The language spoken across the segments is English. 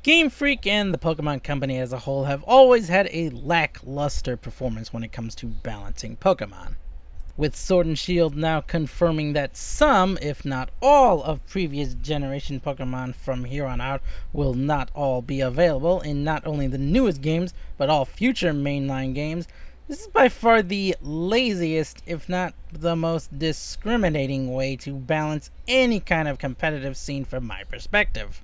Gamefreak and the Pokemon Company as a whole have always had a lackluster performance when it comes to balancing Pokemon. With Sword and Shield now confirming that some, if not all, of previous generation Pokemon from here on out will not all be available in not only the newest games, but all future mainline games, this is by far the laziest, if not the most discriminating way to balance any kind of competitive scene from my perspective.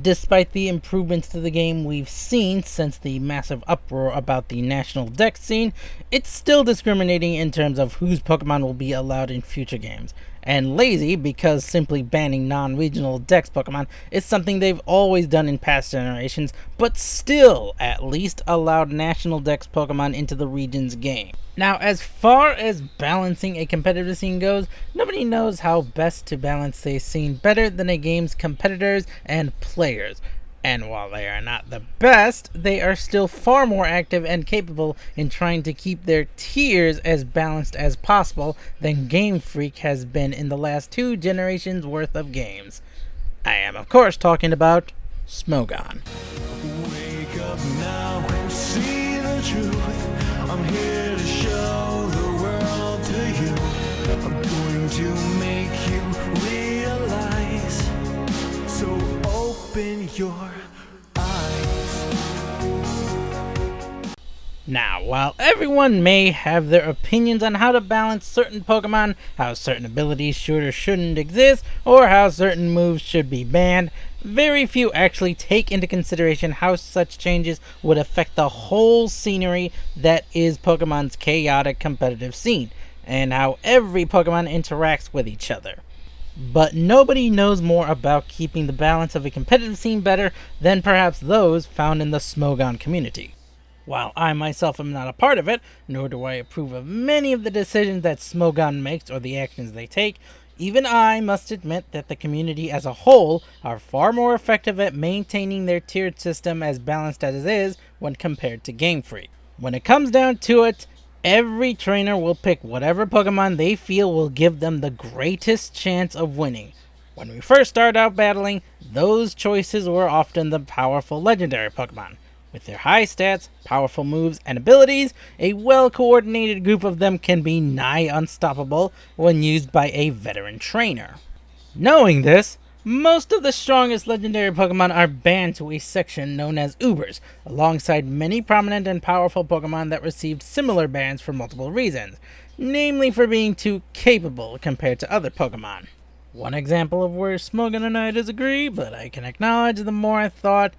Despite the improvements to the game we've seen since the massive uproar about the national dex scene, it's still discriminating in terms of whose Pokemon will be allowed in future games. And lazy because simply banning non-regional dex Pokemon is something they've always done in past generations, but still at least allowed national dex Pokemon into the region's game. Now, as far as balancing a competitive scene goes, nobody knows how best to balance a scene better than a game's competitors and players. And while they are not the best, they are still far more active and capable in trying to keep their tiers as balanced as possible than Gamefreak has been in the last 2 generations worth of games. I am, of course, talking about Smogon. Wake up now and see the truth. I'm here to show the world to you. I'm going to make you realize. So open your eyes. Now, while everyone may have their opinions on how to balance certain Pokemon, how certain abilities should or shouldn't exist, or how certain moves should be banned, very few actually take into consideration how such changes would affect the whole scenery that is Pokemon's chaotic competitive scene, and how every Pokemon interacts with each other. But nobody knows more about keeping the balance of a competitive scene better than perhaps those found in the Smogon community. While I myself am not a part of it, nor do I approve of many of the decisions that Smogon makes or the actions they take, even I must admit that the community as a whole are far more effective at maintaining their tiered system as balanced as it is when compared to Gamefreak. When it comes down to it, every trainer will pick whatever Pokemon they feel will give them the greatest chance of winning. When we first started out battling, those choices were often the powerful legendary Pokemon. With their high stats, powerful moves, and abilities, a well-coordinated group of them can be nigh unstoppable when used by a veteran trainer. Knowing this, most of the strongest legendary Pokemon are banned to a section known as Ubers, alongside many prominent and powerful Pokemon that received similar bans for multiple reasons, namely for being too capable compared to other Pokemon. One example of where Smogon and I disagree, but I can acknowledge the more I thought,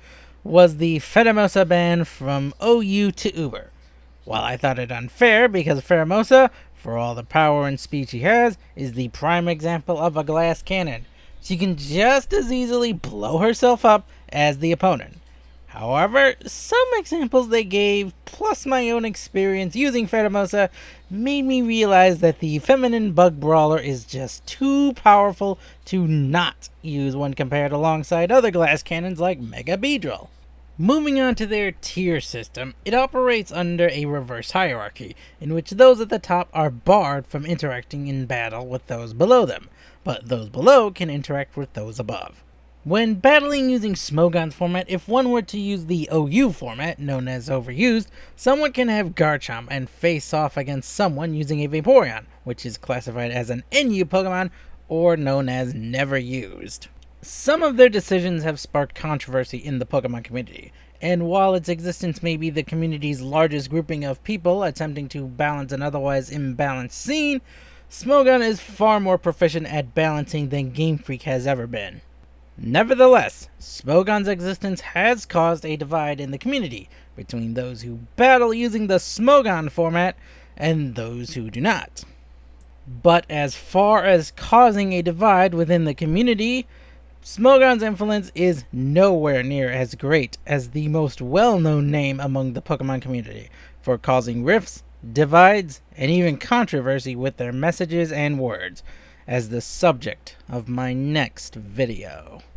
was the Pheromosa ban from OU to Uber. While I thought it unfair because Pheromosa, for all the power and speed she has, is the prime example of a glass cannon. She can just as easily blow herself up as the opponent. However, some examples they gave, plus my own experience using Pheromosa, made me realize that the feminine bug brawler is just too powerful to not use when compared alongside other glass cannons like Mega Beedrill. Moving on to their tier system, it operates under a reverse hierarchy, in which those at the top are barred from interacting in battle with those below them, but those below can interact with those above. When battling using Smogon's format, if one were to use the OU format, known as Overused, someone can have Garchomp and face off against someone using a Vaporeon, which is classified as an NU Pokemon, or known as Never Used. Some of their decisions have sparked controversy in the Pokemon community, and while its existence may be the community's largest grouping of people attempting to balance an otherwise imbalanced scene, Smogon is far more proficient at balancing than Gamefreak has ever been. Nevertheless, Smogon's existence has caused a divide in the community between those who battle using the Smogon format and those who do not. But as far as causing a divide within the community, Smogon's influence is nowhere near as great as the most well-known name among the Pokemon community for causing rifts, divides, and even controversy with their messages and words, as the subject of my next video.